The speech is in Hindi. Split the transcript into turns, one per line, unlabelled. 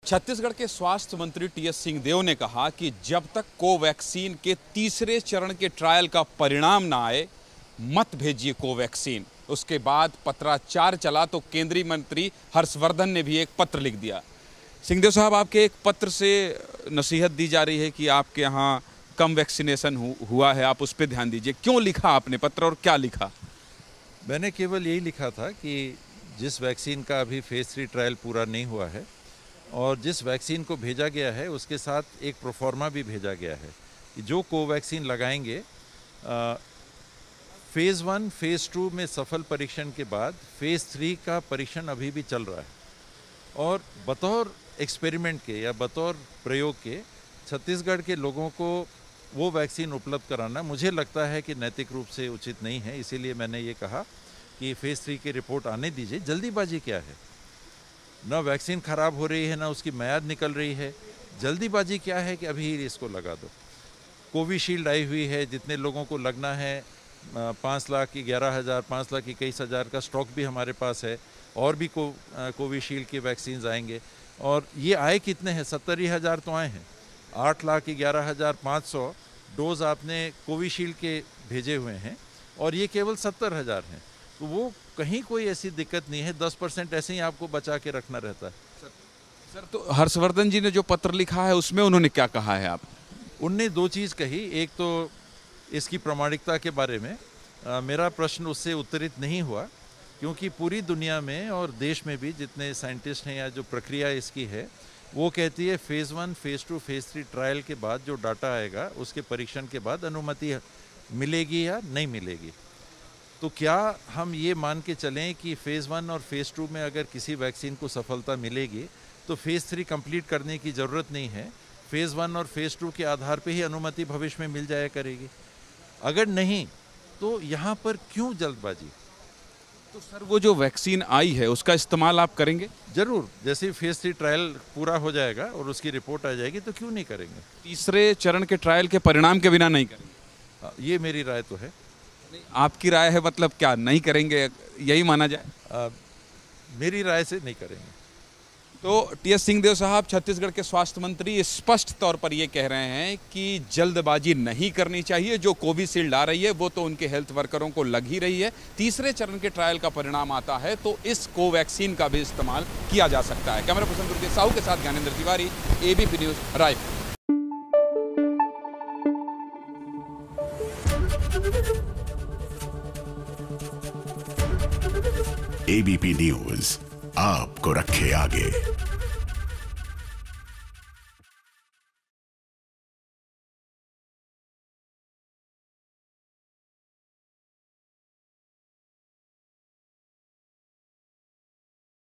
छत्तीसगढ़ के स्वास्थ्य मंत्री टीएस सिंहदेव ने कहा कि जब तक कोवैक्सीन के तीसरे चरण के ट्रायल का परिणाम ना आए, मत भेजिए कोवैक्सीन। उसके बाद पत्राचार चला तो केंद्रीय मंत्री हर्षवर्धन ने भी एक पत्र लिख दिया। सिंहदेव साहब, आपके एक पत्र से नसीहत दी जा रही है कि आपके यहाँ कम वैक्सीनेशन हुआ है, आप उस पर ध्यान दीजिए। क्यों लिखा आपने पत्र और क्या लिखा?
मैंने केवल यही लिखा था कि जिस वैक्सीन का अभी फेज़ 3 ट्रायल पूरा नहीं हुआ है और जिस वैक्सीन को भेजा गया है उसके साथ एक प्रोफॉर्मा भी भेजा गया है कि जो कोवैक्सीन लगाएंगे फेज़ 1, फेज़ 2 में सफल परीक्षण के बाद फेज़ 3 का परीक्षण अभी भी चल रहा है और बतौर एक्सपेरिमेंट के या बतौर प्रयोग के छत्तीसगढ़ के लोगों को वो वैक्सीन उपलब्ध कराना मुझे लगता है कि नैतिक रूप से उचित नहीं है। इसीलिए मैंने ये कहा कि फेज़ 3 की रिपोर्ट आने दीजिए। जल्दीबाजी क्या है? ना वैक्सीन ख़राब हो रही है, ना उसकी मियाद निकल रही है। जल्दीबाजी क्या है कि अभी इसको लगा दो। कोविशील्ड आई हुई है, जितने लोगों को लगना है 5,11,000, 5,21,000 का स्टॉक भी हमारे पास है और भी कोविशील्ड के वैक्सीन आएंगे। और ये आए कितने हैं? 70,000 तो आए हैं। 8,11,500 डोज आपने कोविशील्ड के भेजे हुए हैं और ये केवल 70,000 हैं। तो वो कहीं कोई ऐसी दिक्कत नहीं है। 10% ऐसे ही आपको बचा के रखना रहता है।
सर, तो हर्षवर्धन जी ने जो पत्र लिखा है उसमें उन्होंने क्या कहा है? आप
उनने दो चीज़ कही। एक तो इसकी प्रामाणिकता के बारे में मेरा प्रश्न उससे उत्तरित नहीं हुआ, क्योंकि पूरी दुनिया में और देश में भी जितने साइंटिस्ट हैं या जो प्रक्रिया इसकी है वो कहती है फेज़ 1, फेज़ 2, फेज़ 3 ट्रायल के बाद जो डाटा आएगा उसके परीक्षण के बाद अनुमति मिलेगी या नहीं मिलेगी। तो क्या हम ये मान के चलें कि फेज़ 1 और फेज़ 2 में अगर किसी वैक्सीन को सफलता मिलेगी तो फेज़ 3 कंप्लीट करने की ज़रूरत नहीं है, फेज़ 1 और फेज़ 2 के आधार पे ही अनुमति भविष्य में मिल जाया करेगी? अगर नहीं तो यहाँ पर क्यों जल्दबाजी?
तो सर, वो जो वैक्सीन आई है उसका इस्तेमाल आप करेंगे?
जरूर। जैसे फेज़ 3 ट्रायल पूरा हो जाएगा और उसकी रिपोर्ट आ जाएगी तो क्यों नहीं करेंगे।
तीसरे चरण के ट्रायल के परिणाम के बिना नहीं करेंगे?
ये मेरी राय तो है।
आपकी राय है, मतलब क्या नहीं करेंगे, यही माना जाए?
मेरी राय से नहीं करेंगे।
तो टीएस सिंहदेव साहब, छत्तीसगढ़ के स्वास्थ्य मंत्री, स्पष्ट तौर पर ये कह रहे हैं कि जल्दबाजी नहीं करनी चाहिए। जो कोविशील्ड आ रही है वो तो उनके हेल्थ वर्करों को लग ही रही है। तीसरे चरण के ट्रायल का परिणाम आता है तो इस कोवैक्सीन का भी इस्तेमाल किया जा सकता है। कैमरा पर्सन दुर्गेश साहू के साथ Gyanendra Tiwari, ABP news, Raipur.
ABP news आपको रखे आगे।